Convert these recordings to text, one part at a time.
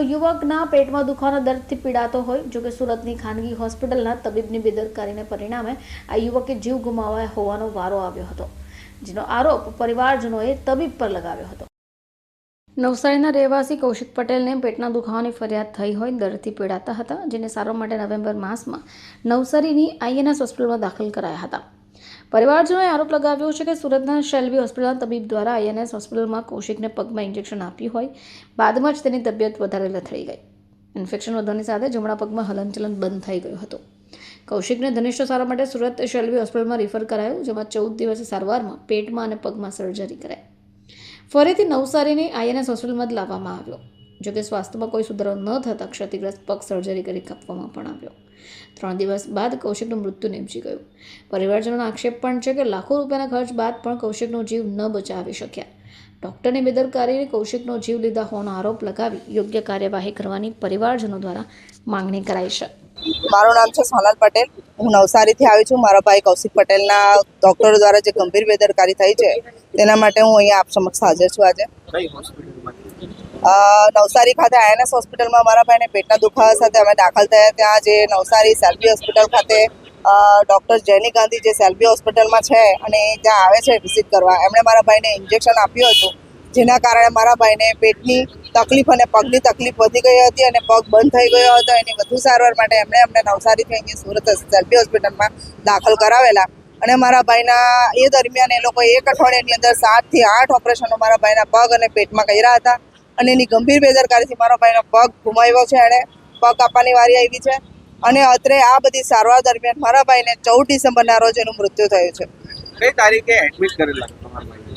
યુવકના પેટમાં દુખાવાનો દર્દથી પીડાતો હોય, જોકે સુરતની ખાનગી હોસ્પિટલના તબીબની બેદરકારીને પરિણામે આ યુવકે જીવ ગુમાવ્યો હોવાનો વારો આવ્યો હતો, જેનો આરોપ પરિવારજનોએ તબીબ પર લગાવ્યો હતો। નવસારીના રહેવાસી કૌશિક પટેલને પેટના દુખાવાની ફરિયાદ થઈ હોય, દર્દથી પીડાતા હતા, જેને સારવાર માટે નવેમ્બર માસમાં નવસારીની INS હોસ્પિટલમાં દાખલ કરાયા હતા। પરિવારજનોએ આરોપ લગાવ્યો છે કે સુરતના શેલ્બી હોસ્પિટલના તબીબ દ્વારા INS હોસ્પિટલમાં કૌશિકને પગમાં ઇન્જેક્શન આપ્યું હોય, બાદમાં જ તેની તબિયત વધારે લથડી ગઈ। ઇન્ફેક્શન વધવાની સાથે જમણા પગમાં હલનચલન બંધ થઈ ગયું હતું। કૌશિકને ઘનિષ્ઠ સારવાર માટે સુરત શેલ્બી હોસ્પિટલમાં રિફર કરાયું, જેમાં 14 દિવસની સારવારમાં પેટમાં અને પગમાં સર્જરી કરાઈ। ફરીથી નવસારીની INS હોસ્પિટલમાં જ લાવવામાં આવ્યો, જોકે સ્વાસ્થ્યમાં કોઈ સુધારો ન થતાં ક્ષતિગ્રસ્ત પગ સર્જરી કરી કાપવામાં પણ આવ્યો। 3 દિવસ બાદ કૌશિકનું મૃત્યુ નિપજી ગયું। પરિવારજનોનો આક્ષેપ પણ છે કે લાખો રૂપિયાના ખર્ચ બાદ પણ કૌશિકનો જીવ ન બચાવી શક્યા। ડોક્ટરની બેદરકારીએ કૌશિકનો જીવ લીધા હોવાનો આરોપ લગાવી યોગ્ય કાર્યવાહી કરવાની પરિવારજનો દ્વારા માંગણી કરાઈ છે। મારું નામ છે સોનલ પટેલ, હું નવસારીથી આવી છું। મારા ભાઈ કૌશિક પટેલના ડોક્ટરો દ્વારા જે ગંભીર બેદરકારી થઈ છે તેના માટે હું અહીંયા આપ સમક્ષ હાજર છું। આજે નવસારી ખાતે INS હોસ્પિટલમાં મારા ભાઈને પેટના દુખાવા સાથે અમે દાખલ થયા। ત્યાં જે નવસારી શેલ્બી હોસ્પિટલ ખાતે ડૉક્ટર જેની ગાંધી જે શેલ્બી હોસ્પિટલમાં છે અને ત્યાં આવે છે વિઝિટ કરવા, એમણે મારા ભાઈને ઇન્જેક્શન આપ્યું હતું, જેના કારણે મારા ભાઈને પેટની તકલીફ અને પગની તકલીફ વધી ગઈ હતી અને પગ બંધ થઈ ગયો હતો। એની વધુ સારવાર માટે એમણે અમને નવસારીથી અહીંયા સુરત શેલ્બી હોસ્પિટલમાં દાખલ કરાવેલા અને મારા ભાઈના એ દરમિયાન એ લોકો 1 અઠવાડિયાની અંદર 7 થી 8 ઓપરેશનો મારા ભાઈના પગ અને પેટમાં કર્યા હતા અને એની ગંભીર બેદરકારીથી મારો ભાઈનો પગ ગુમાવ્યો છે। એણે પગ કાપવાની વારી આવી છે અને અત્રે આ બધી સારવાર દરમિયાન મારા ભાઈને 14 ડિસેમ્બરના રોજ એનું મૃત્યુ થયું છે। કઈ તારીખે એડમિટ કરેલા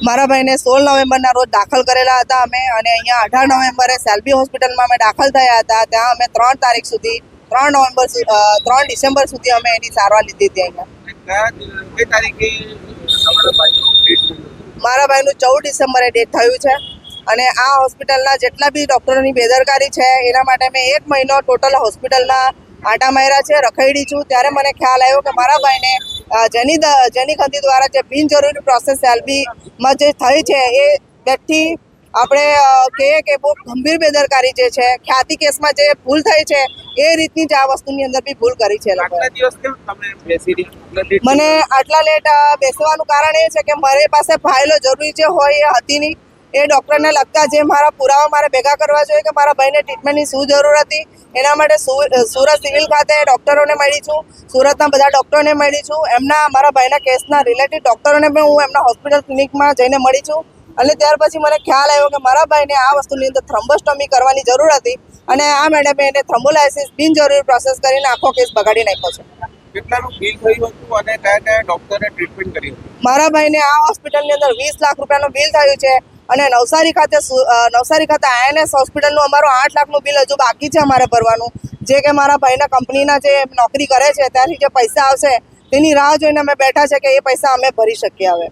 મારા ભાઈને 16 નવેમ્બરના રોજ દાખલ કરેલા હતા અમે, અને અહીંયા 18 નવેમ્બરે શેલ્બી હોસ્પિટલમાં અમે દાખલ થયા હતા। ત્યાં અમે 3 તારીખ સુધી 3 ડિસેમ્બર સુધી અમે એની સારવાર લીધી હતી। અહીંયા મારા ભાઈનું 14 ડિસેમ્બરે ડેથ થયું છે અને આ હોસ્પિટલના જેટલા બી ડૉક્ટરોની બેદરકારી છે એના માટે મેં 1 મહિનો ટોટલ હોસ્પિટલના આટા માર્યા છે, રખડી છું। ત્યારે મને ખ્યાલ આવ્યો કે મારા ભાઈને જેની ગાંધી દ્વારા જે બિનજરૂરી પ્રોસેસ શેલ્બીમાં જે થઈ છે એ વ્યક્તિ આપણે કહીએ કે બહુ ગંભીર બેદરકારી જે છે, ખ્યાતિ કેસમાં જે ભૂલ થઈ છે એ રીતની જ આ વસ્તુની અંદર બી ભૂલ કરી છે લોકોએ। મને આટલા લેટ બેસવાનું કારણ એ છે કે મારી પાસે ફાઇલો જરૂરી છે હોય એ હતી નહીં। એ ડૉક્ટરને લગતા જે મારા પુરાવા મારે ભેગા કરવા જોઈએ કે મારા ભાઈને ટ્રીટમેન્ટની શું જરૂર હતી, એના માટે સુરત સિવિલ ખાતે ડૉક્ટરોને મળી છું, સુરતના બધા ડૉક્ટરોને મળી છું, એમના મારા ભાઈના કેસના રિલેટેડ ડૉક્ટરોને પણ હું એમના હોસ્પિટલ ક્લિનિકમાં જઈને મળી છું। અને ત્યાર પછી મને ખ્યાલ આવ્યો કે મારા ભાઈને આ વસ્તુની અંદર થ્રોમ્બોસ્ટોમી કરવાની જરૂર હતી અને આ મેડમે એને થ્રોમ્બોલાઇસિસ બિનજરૂરી પ્રોસેસ કરીને આખો કેસ બગાડી નાખ્યો છે। કેટલાનું બિલ થયું હતું અને કયા ડોક્ટરે ટ્રીટમેન્ટ કરી હતી? મારા ભાઈને આ હોસ્પિટલની અંદર 20 લાખ રૂપિયાનું બિલ થયું છે અને નવસારી ખાતે INS હોસ્પિટલનું અમારું 8 લાખનું બિલ હજુ બાકી છે અમારે ભરવાનું, જે કે મારા ભાઈના કંપનીના જે નોકરી કરે છે ત્યાંથી જે પૈસા આવશે તેની રાહ જોઈને અમે બેઠા છે કે એ પૈસા અમે ભરી શકીએ। હવે